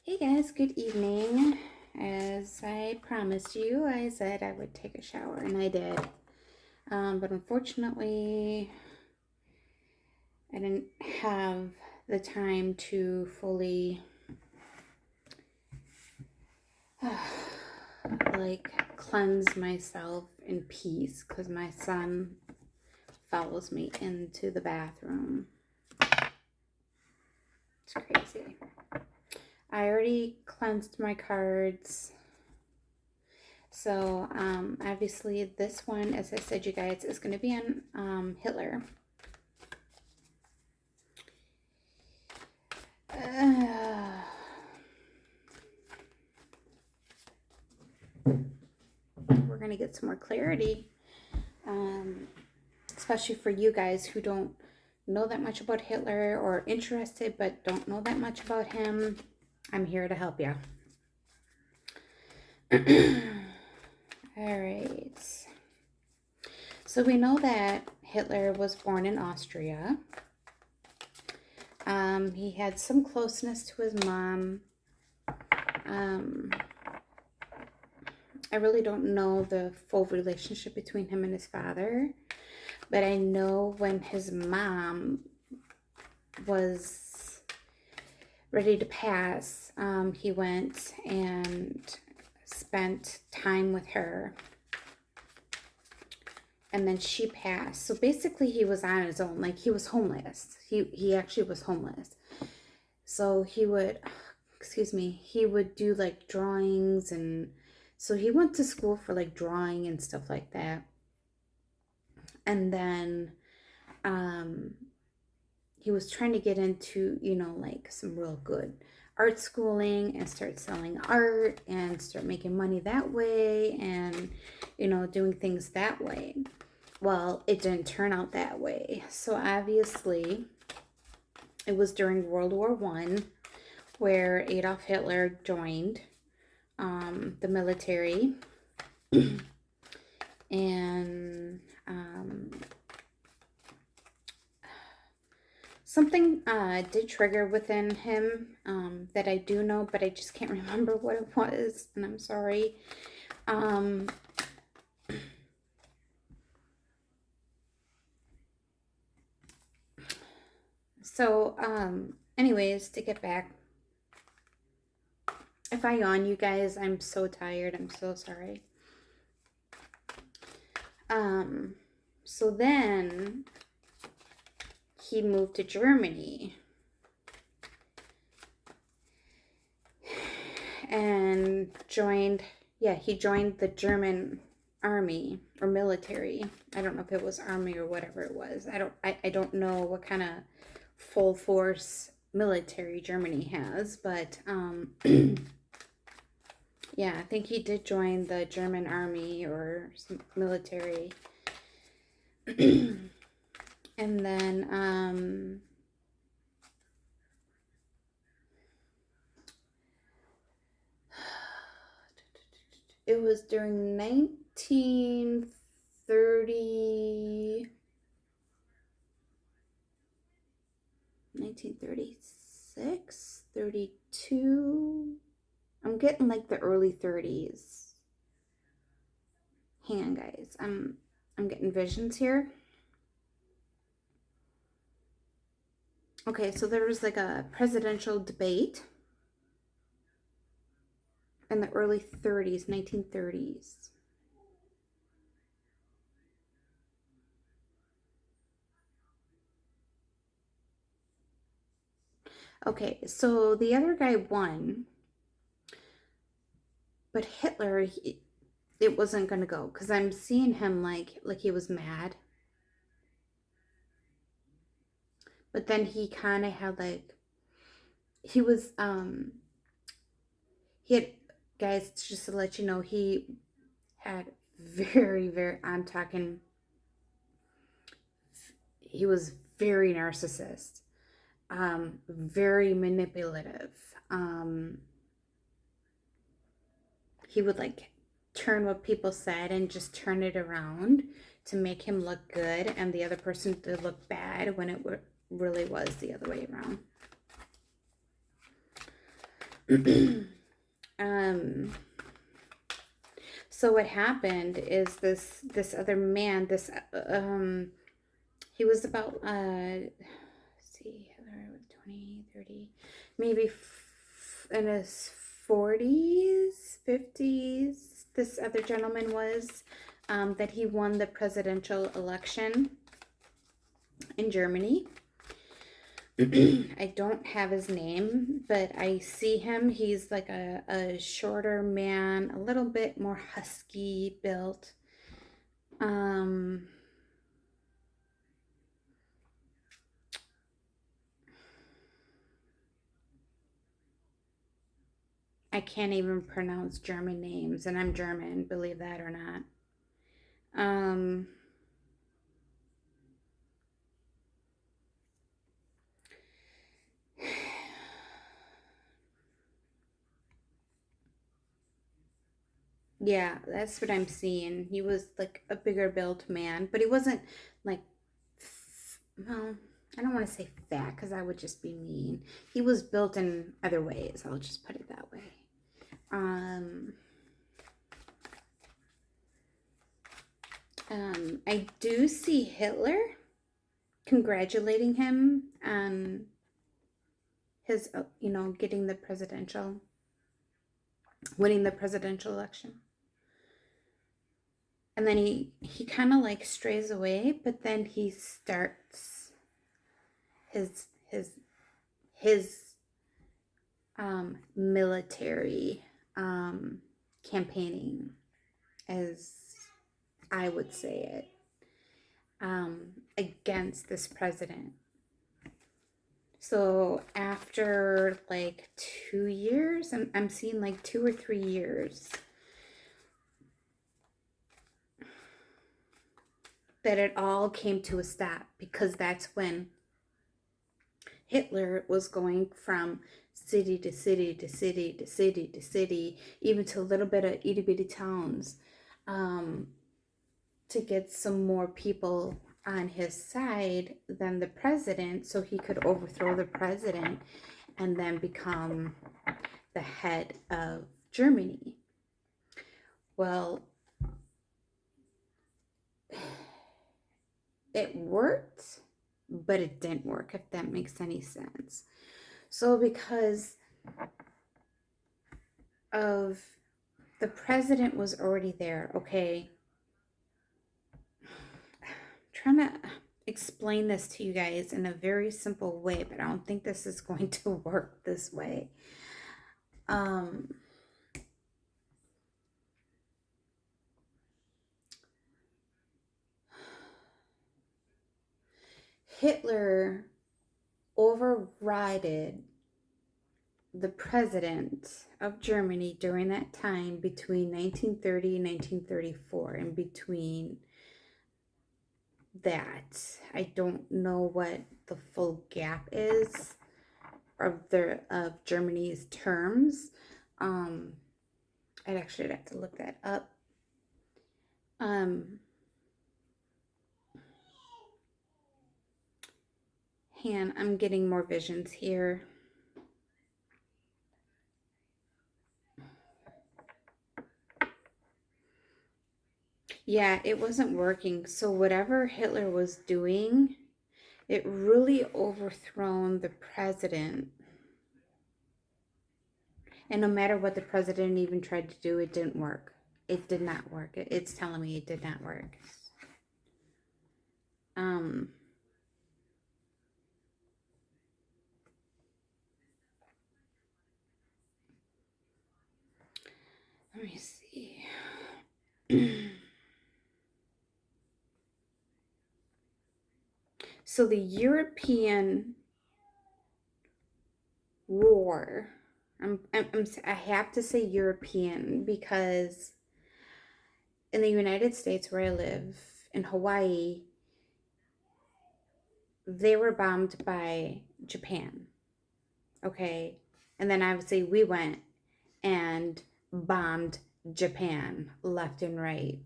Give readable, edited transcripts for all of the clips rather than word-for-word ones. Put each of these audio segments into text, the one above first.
Hey guys, good evening. As I promised you, I said I would take a shower, and I did. But unfortunately, I didn't have the time to fully cleanse myself in peace because my son follows me into the bathroom. It's crazy. I already cleansed my cards. So, obviously this one, as I said, you guys, is going to be on Hitler. We're going to get some more clarity, especially for you guys who don't know that much about Hitler or interested but don't know that much about him. I'm here to help you. All right. So we know that Hitler was born in Austria. He had some closeness to his mom. I really don't know the full relationship between him and his father, but I know when his mom was ready to pass, he went and spent time with her, and then she passed. So basically he was on his own, like he was homeless. He actually was homeless. So he would do like drawings, and so he went to school for like drawing and stuff like that. And then he was trying to get into, like some real good art schooling and start selling art and start making money that way and, doing things that way. Well, it didn't turn out that way. So obviously, it was during World War I where Adolf Hitler joined the military. And something did trigger within him that I do know, but I just can't remember what it was, and I'm sorry. So, anyways, to get back, if I yawn, you guys, I'm so tired. I'm so sorry. So then he moved to Germany and joined the German army or military. I don't know if it was army or whatever it was. I don't know what kind of full force military Germany has, but yeah, I think he did join the German army or military. And then it was during 1936, 32. I'm getting like the early 30s. Hang on, guys. I'm getting visions here. Okay, so there was like a presidential debate in the early 30s, 1930s. Okay, so the other guy won, but Hitler, it wasn't going to go because I'm seeing him like he was mad. But then he kind of had like, he was, he had, guys, just to let you know, he had I'm talking, he was very narcissist, very manipulative. He would like turn what people said and just turn it around to make him look good and the other person to look bad when it really was the other way around. um, so what happened is this other man, he was about let's see, 20, 30, maybe in his 40s, 50s. This other gentleman was that he won the presidential election in Germany. I don't have his name, but I see him. He's like a shorter man, a little bit more husky built. I can't even pronounce German names, and I'm German, believe that or not. Um, yeah, that's what I'm seeing. He was like a bigger built man, but he wasn't like, well, I don't want to say fat because that would just be mean. He was built in other ways. I'll just put it that way. Um, I do see Hitler congratulating him on his, getting the winning the presidential election. And then he kind of like strays away, but then he starts his his his military campaigning, as I would say it, against this president. So after like 2 years, I'm seeing like 2 or 3 years, that it all came to a stop, because that's when Hitler was going from city to city to city to city to city, even to a little bit of itty bitty towns, to get some more people on his side than the president, so he could overthrow the president and then become the head of Germany. Well, it worked, but it didn't work, if that makes any sense. So because of the president was already there, okay? I'm trying to explain this to you guys in a very simple way, but I don't think this is going to work this way. Hitler overrided the president of Germany during that time between 1930 and 1934, and between that, I don't know what the full gap is of Germany's terms. I'd actually have to look that up. Han, I'm getting more visions here. Yeah, it wasn't working. So whatever Hitler was doing, it really overthrown the president. And no matter what the president even tried to do, it didn't work. It did not work. It's telling me it did not work. Let me see. So the European war, I have to say European, because in the United States where I live, in Hawaii, they were bombed by Japan. Okay. And then obviously we went and bombed Japan left and right.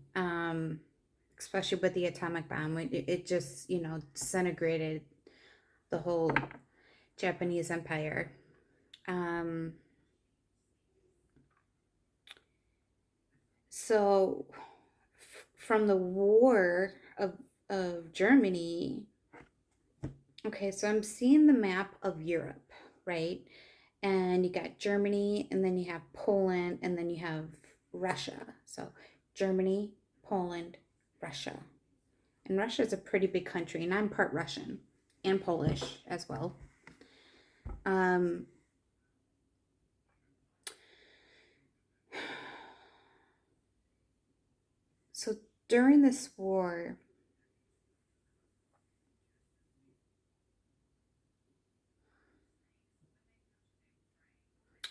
Especially with the atomic bomb. It just, disintegrated the whole Japanese empire. So from the war of Germany, okay, so I'm seeing the map of Europe, right? And you got Germany, and then you have Poland, and then you have Russia. So Germany, Poland, Russia. And Russia is a pretty big country, and I'm part Russian and Polish as well. Um, so during this war,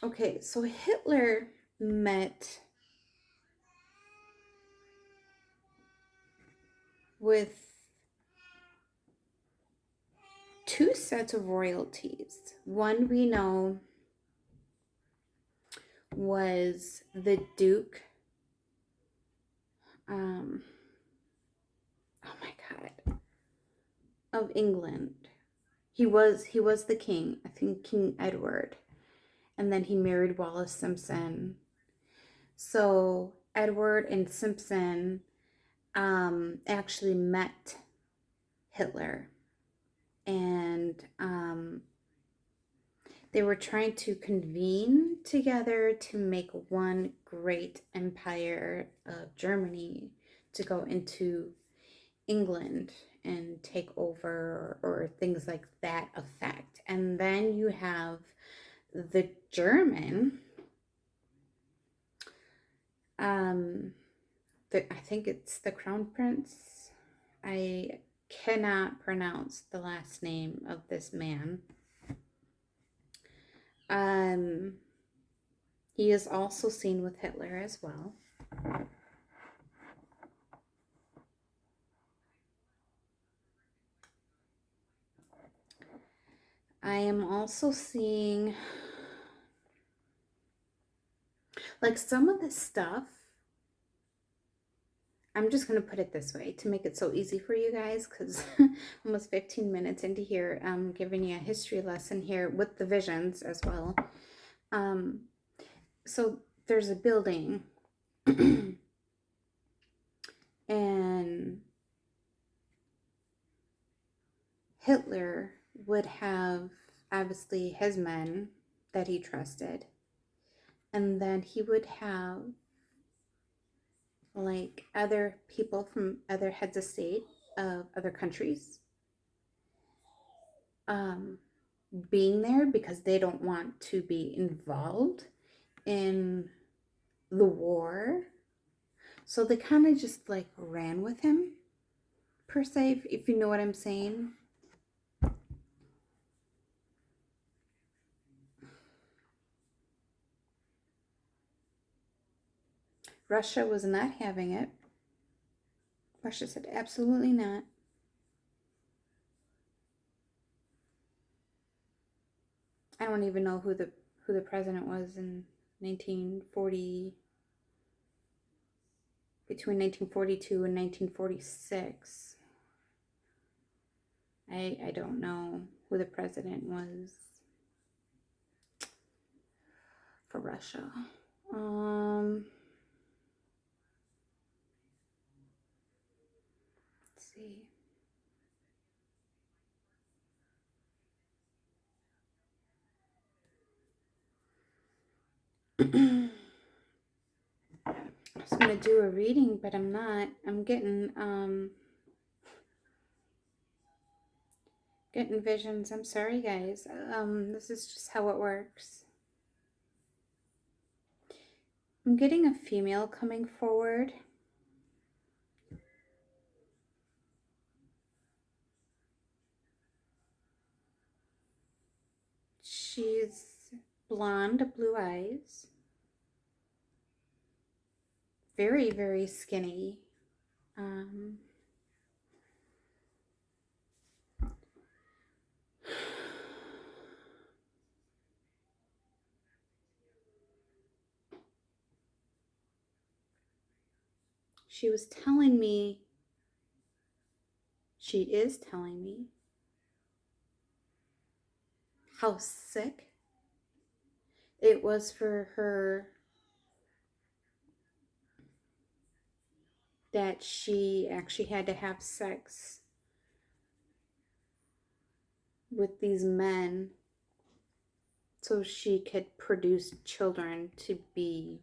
okay, so Hitler met with two sets of royalties. One we know was the Duke. Um, oh my God, of England. He was the king. I think King Edward, and then he married Wallis Simpson. So Edward and Simpson actually met Hitler, and they were trying to convene together to make one great empire of Germany to go into England and take over or things like that effect. And then you have the German, um, I think it's the Crown Prince. I cannot pronounce the last name of this man. Um, he is also seen with Hitler as well. I am also seeing like some of this stuff. I'm just going to put it this way to make it so easy for you guys, because almost 15 minutes into here, I'm giving you a history lesson here with the visions as well. So there's a building and Hitler would have obviously his men that he trusted, and then he would have like other people from other heads of state of other countries um, being there because they don't want to be involved in the war. So they kind of just like ran with him, per se, if you know what I'm saying. Russia was not having it. Russia said absolutely not. I don't even know who the president was in 1940, between 1942 and 1946. I don't know who the president was for Russia. Let's see. I was gonna do a reading, but I'm not. I'm getting visions. I'm sorry, guys. This is just how it works. I'm getting a female coming forward. She's blonde, blue eyes, very, very skinny. Um, she was telling me, she is telling me how sick it was for her that she actually had to have sex with these men so she could produce children to be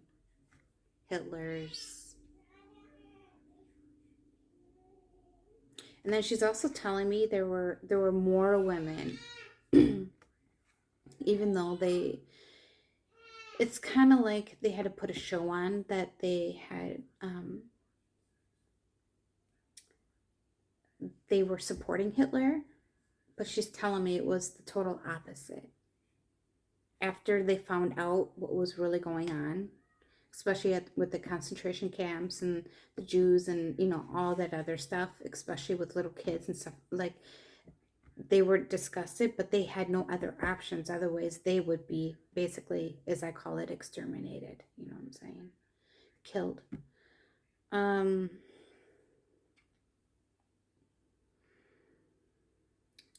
Hitler's. And then she's also telling me there were more women, even though it's kind of like they had to put a show on that they were supporting Hitler, but she's telling me it was the total opposite. After they found out what was really going on, especially with the concentration camps and the Jews and all that other stuff, especially with little kids and stuff, like they were disgusted, but they had no other options. Otherwise, they would be basically, as I call it, exterminated. You know what I'm saying? Killed.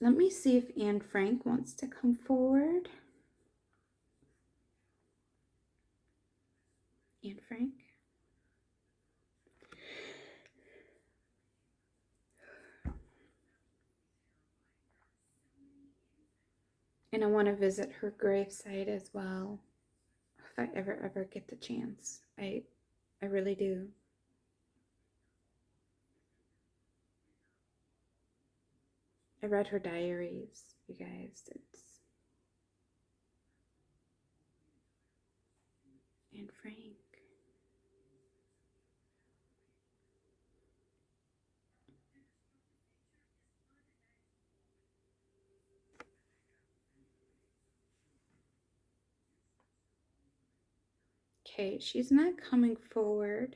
Let me see if Anne Frank wants to come forward. Anne Frank. And I want to visit her gravesite as well, if I ever get the chance. I really do. I read her diaries, you guys. It's Anne Frank. Okay, she's not coming forward.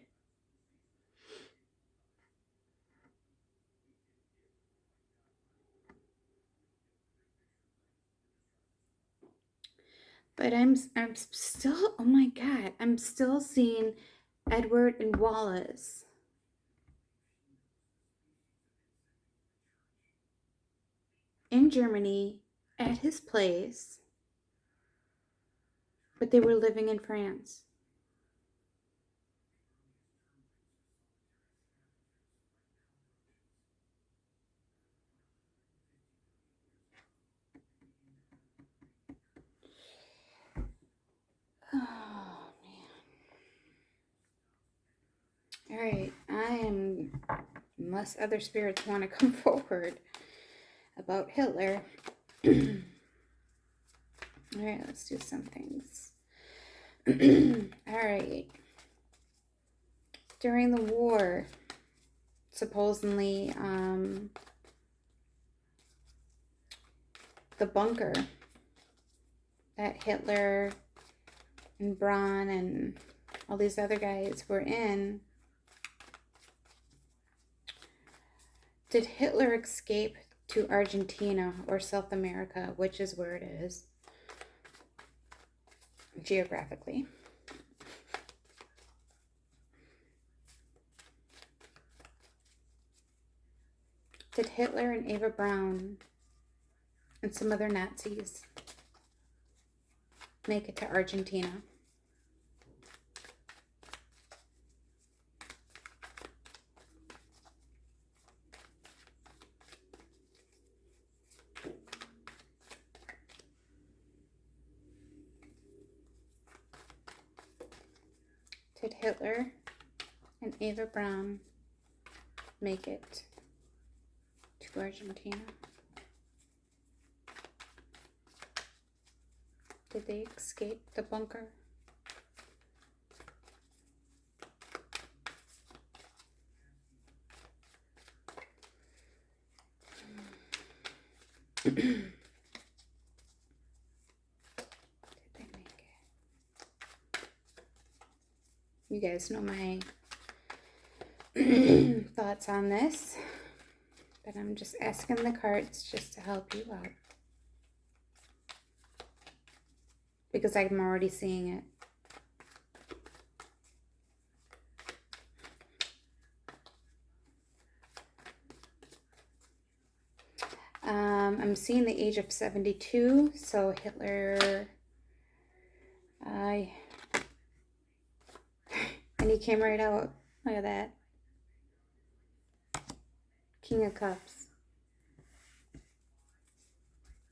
But I'm still, oh my God, I'm still seeing Edward and Wallace. In Germany at his place, but they were living in France. Oh man. All right, unless other spirits want to come forward about Hitler. All right, let's do some things. All right. During the war, supposedly, the bunker that Hitler and Braun and all these other guys were in, did Hitler escape to Argentina or South America, which is where it is geographically? Did Hitler and Eva Braun and some other Nazis make it to Argentina? Did Hitler and Eva Braun make it to Argentina? Did they escape the bunker? Did they make it? You guys know my thoughts on this, but I'm just asking the cards just to help you out, because I'm already seeing it. I'm seeing the age of 72, so Hitler, and he came right out. Look at that. King of Cups.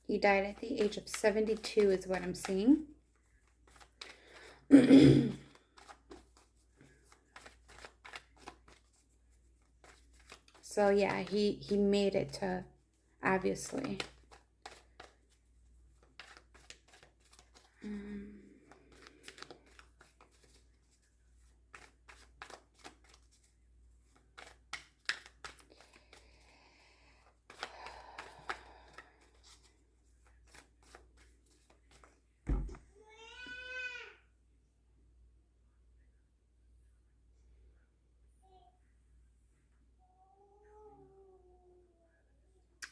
He died at the age of 72 is what I'm seeing. So yeah, he made it to, obviously.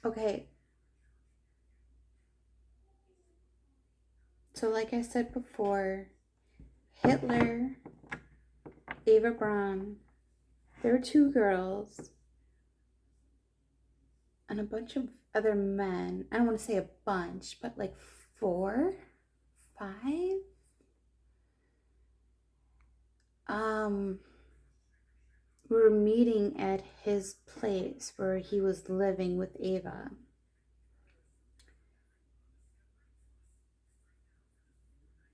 Okay. So like I said before, Hitler, Eva Braun, there were 2 girls, and a bunch of other men. I don't want to say a bunch, but like 4, 5. We were meeting at his place where he was living with Ava.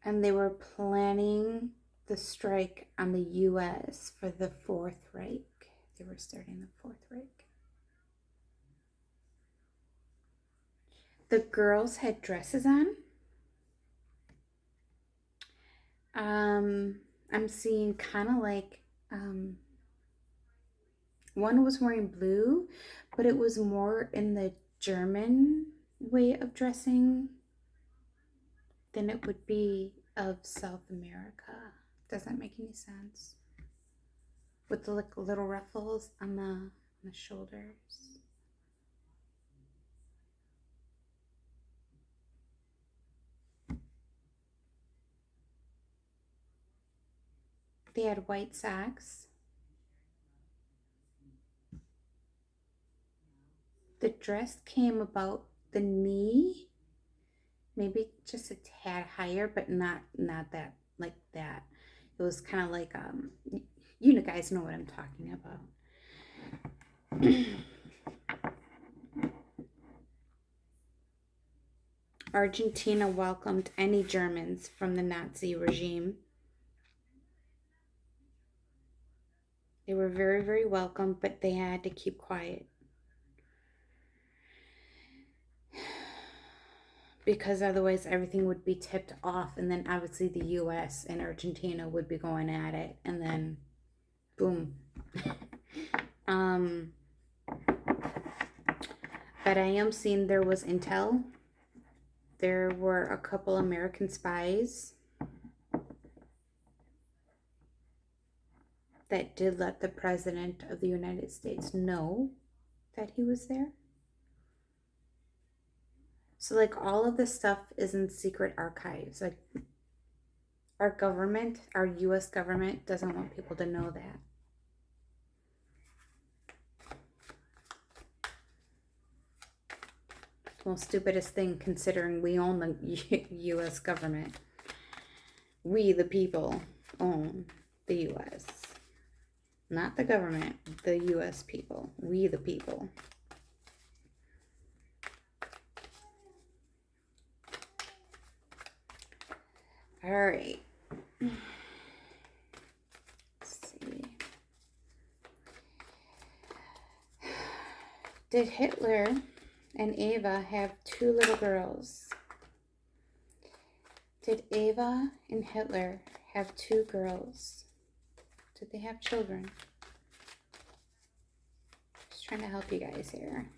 And they were planning the strike on the US for the Fourth Reich. They were starting the Fourth Reich. The girls had dresses on. I'm seeing kind of like one was wearing blue, but it was more in the German way of dressing than it would be of South America. Does that make any sense? With the like little ruffles on the shoulders. They had white socks. The dress came about the knee, maybe just a tad higher, but not that like that. It was kind of like you guys know what I'm talking about. Argentina welcomed any Germans from the Nazi regime. They were very, very welcome, but they had to keep quiet. Because otherwise everything would be tipped off, and then obviously the US and Argentina would be going at it, and then boom. But I am seeing there was intel. There were a couple American spies that did let the President of the United States know that he was there. So like all of this stuff is in secret archives. Like our government, our US government doesn't want people to know that. It's the most stupidest thing considering we own the US government. We the people own the US. Not the government, the US people. We the people. All right. Let's see. Did Hitler and Ava have 2 little girls? Did Ava and Hitler have 2 girls? Did they have children? Just trying to help you guys here.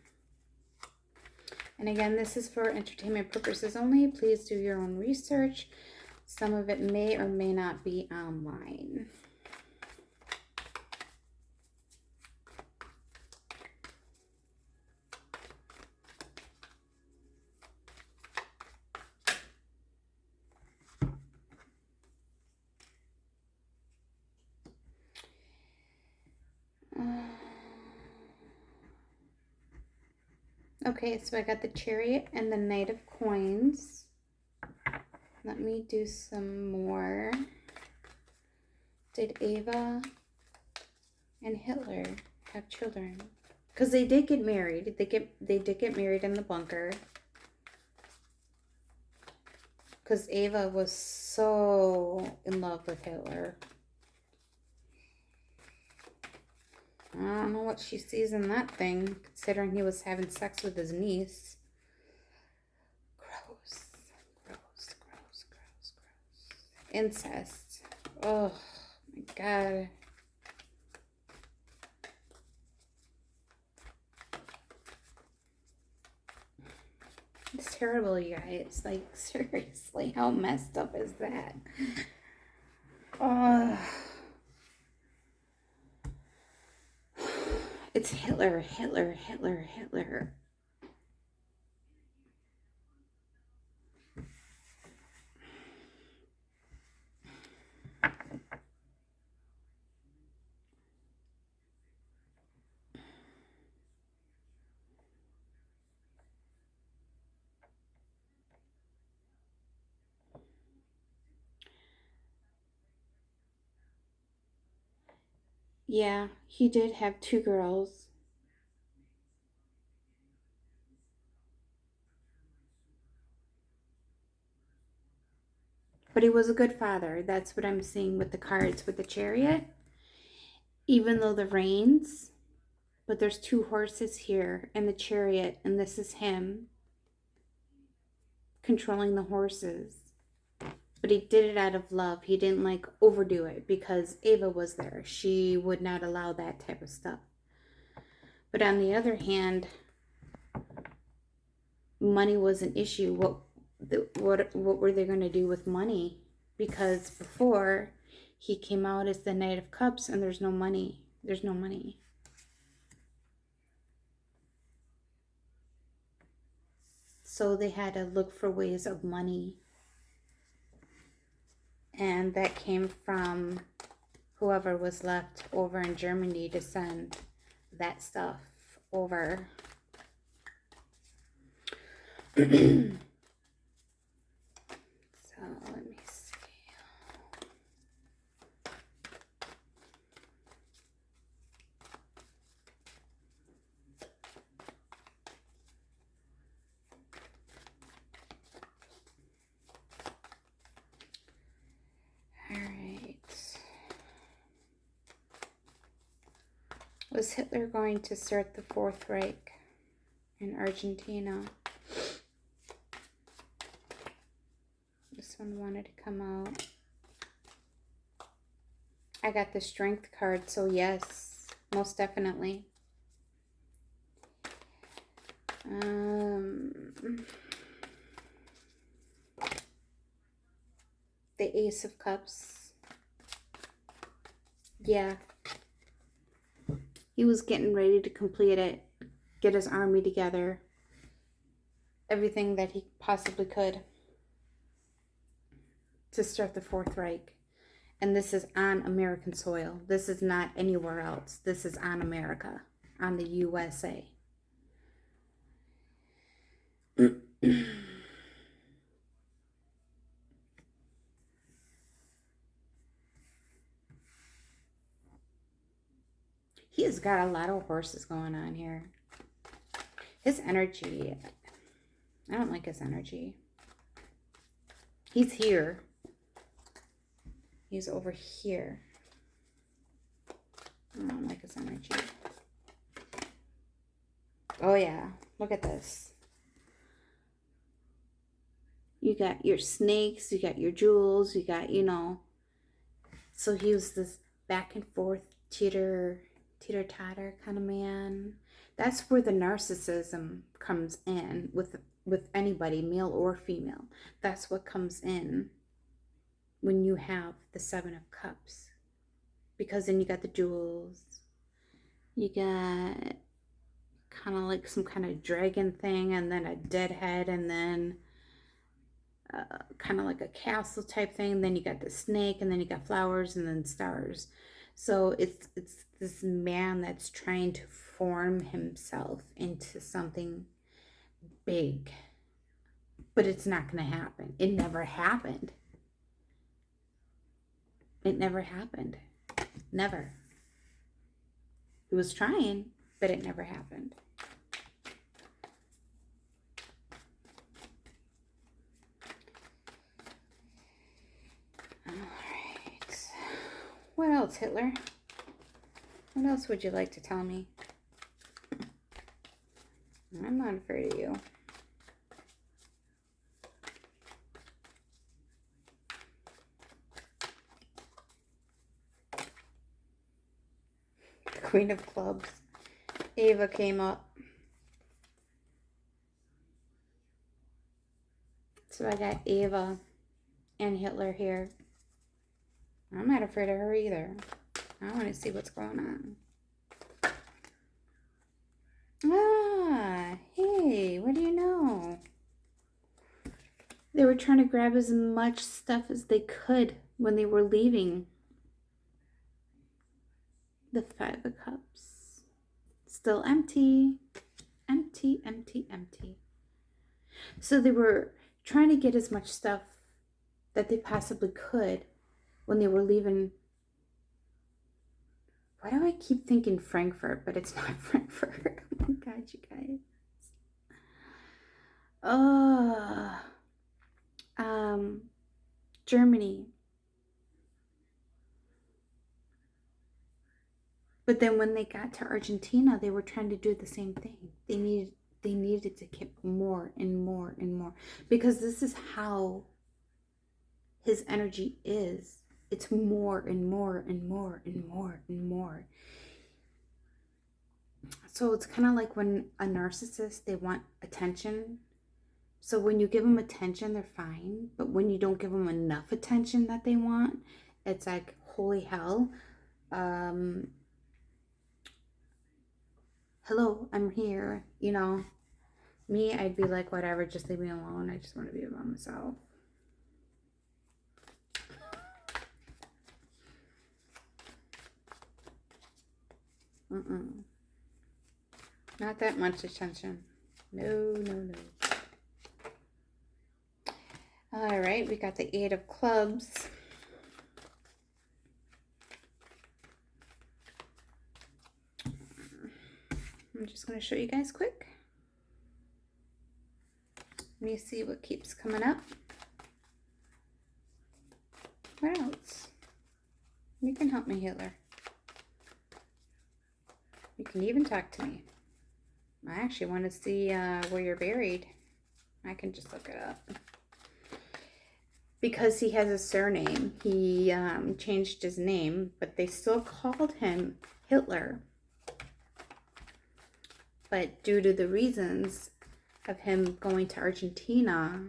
And again, this is for entertainment purposes only. Please do your own research. Some of it may or may not be online. Okay, so I got the Chariot and the Knight of Coins. Let me do some more. Did Ava and Hitler have children? Because they did get married. They did get married in the bunker. Because Ava was so in love with Hitler. I don't know what she sees in that thing, considering he was having sex with his niece. Gross. Gross, gross, gross, gross. Incest. Oh, my God. It's terrible, you guys. Like, seriously, how messed up is that? It's Hitler, Hitler, Hitler, Hitler. Yeah, he did have 2 girls. But he was a good father. That's what I'm seeing with the cards with the chariot. Even though the reins, but there's 2 horses here and the chariot, and this is him controlling the horses. But he did it out of love. He didn't like overdo it because Ava was there. She would not allow that type of stuff. But on the other hand, money was an issue. What were they going to do with money? Because before he came out as the Knight of Cups and there's no money. There's no money. So they had to look for ways of money. And that came from whoever was left over in Germany to send that stuff over. So let me see. All right. Was Hitler going to start the Fourth Reich in Argentina? This one wanted to come out. I got the Strength card, so yes, most definitely. The Ace of Cups. Yeah. He was getting ready to complete it, get his army together, everything that he possibly could to start the Fourth Reich. And this is on American soil. This is not anywhere else. This is on America, on the USA. He has got a lot of horses going on here. His energy, I don't like his energy. He's here. He's over here. I don't like his energy. Oh yeah, look at this. You got your snakes, you got your jewels, you got, you know. So he was this back and forth teeter-totter kind of man. That's where the narcissism comes in with anybody, male or female. That's what comes in when you have the Seven of Cups. Because then you got the jewels. You got kind of like some kind of dragon thing, and then a dead head, and then kind of like a castle type thing. Then you got the snake, and then you got flowers, and then stars. So it's this man that's trying to form himself into something big. But it's not going to happen. It never happened. It never happened. Never. He was trying. but it never happened. All right. What else, Hitler? What else would you like to tell me? I'm not afraid of you. Queen of Clubs. Ava came up. So I got Ava and Hitler here. I'm not afraid of her either. I want to see what's going on. Ah, hey, what do you know? They were trying to grab as much stuff as they could when they were leaving. The Five of Cups. Still empty. Empty, empty, empty. So they were trying to get as much stuff that they possibly could when they were leaving. Why do I keep thinking Frankfurt, but it's not Frankfurt? Oh my God, you guys. Germany. But then when they got to Argentina, they were trying to do the same thing. They needed to get more and more and more, because this is how his energy is. It's more and more and more and more and more. So it's kind of like when a narcissist, they want attention. So when you give them attention, they're fine. But when you don't give them enough attention that they want, it's like, holy hell. Hello, I'm here. You know, me, I'd be like, whatever, just leave me alone. I just want to be by myself. Not that much attention. No, no, no. All right, we got the Eight of Clubs. I'm just going to show you guys quick. Let me see what keeps coming up. What else? You can help me, Hitler. You can even talk to me. I actually want to see where you're buried. I can just look it up. Because he has a surname, he changed his name, but they still called him Hitler. But due to the reasons of him going to Argentina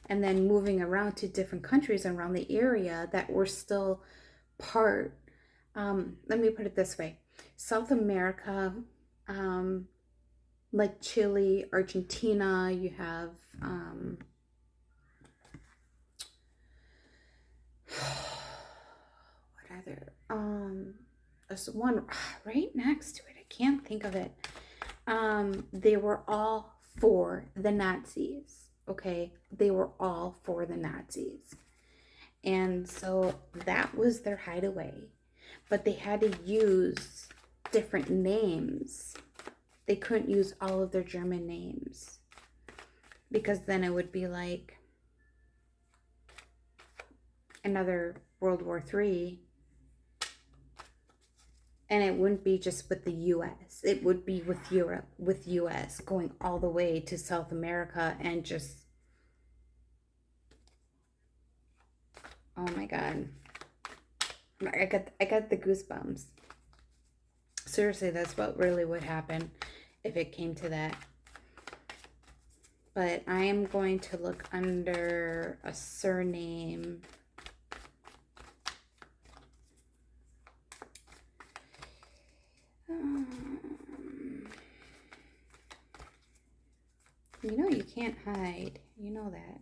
and then moving around to different countries around the area that were still part, let me put it this way, South America, like Chile, Argentina, you have what other, there's one right next to it, I can't think of it. They were all for the Nazis. Okay, they were all for the Nazis, and so that was their hideaway. But they had to use different names. They couldn't use all of their German names, because then it would be like another World War III. And it wouldn't be just with the U.S. It would be with Europe, with U.S., going all the way to South America, and just, oh my God. I got the goosebumps. Seriously, that's what really would happen if it came to that. But I am going to look under a surname. You know you can't hide. You know that.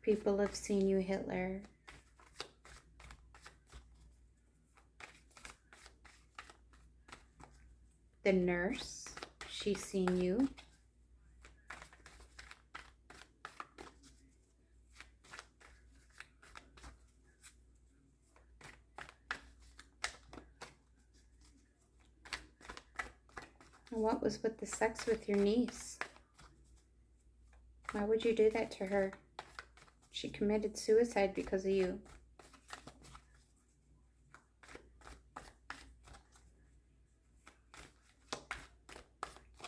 People have seen you, Hitler. The nurse, she's seen you. What was with the sex with your niece? Why would you do that to her? She committed suicide because of you.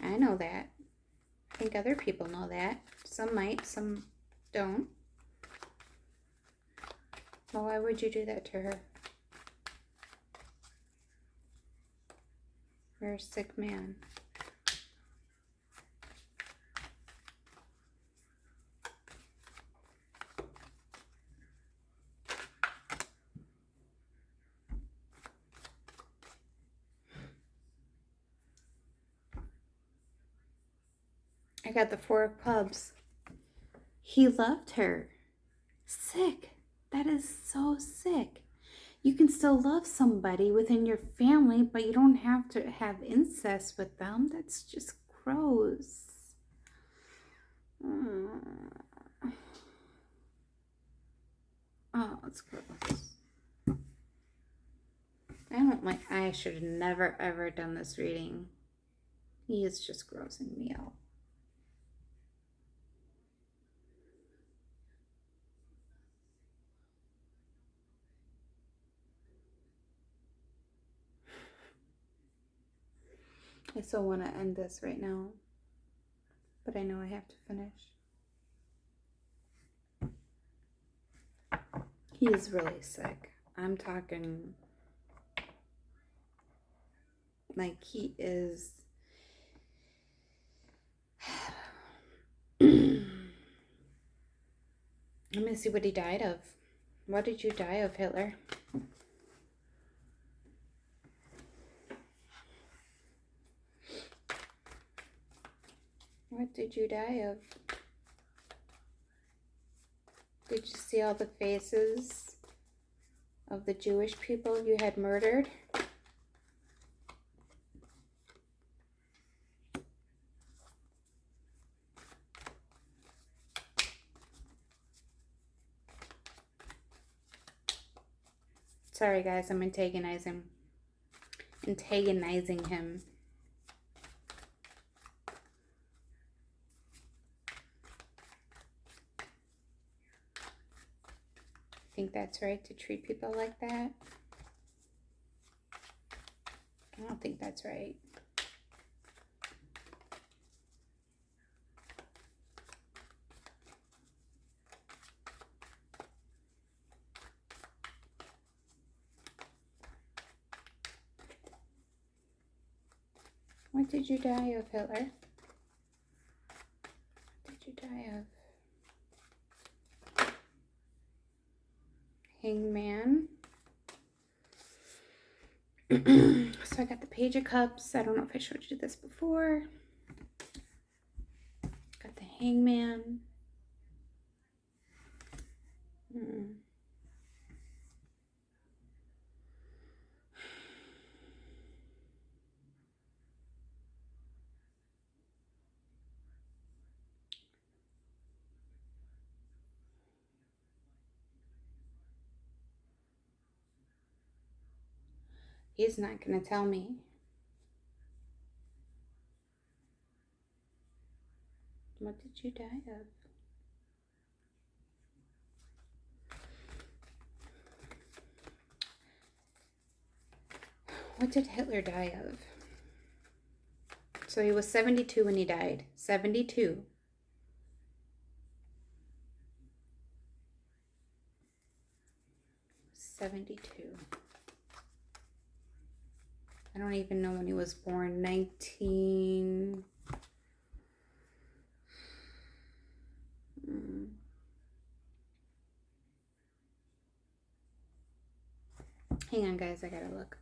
I know that. I think other people know that. Some might, some don't. Well, why would you do that to her? You're a sick man. I got the 4 of Clubs. He loved her. Sick. That is so sick. You can still love somebody within your family, but you don't have to have incest with them. That's just gross. Oh, it's gross. I should have never ever done this reading. He is just grossing me out. I still want to end this right now, but I know I have to finish. He is really sick. I'm talking like he is. Let me see what he died of. What did you die of, Hitler? What did you die of? Did you see all the faces of the Jewish people you had murdered? Sorry guys, I'm antagonizing him. Think that's right to treat people like that? I don't think that's right. What did you die of, Hitler? What did you die of? Hangman. So I got the Page of Cups. I don't know if I showed you this before. Got the Hangman. He's not going to tell me. What did you die of? What did Hitler die of? So he was 72 when he died. 72. I don't even know when he was born. 19... Hang on, guys. I gotta look.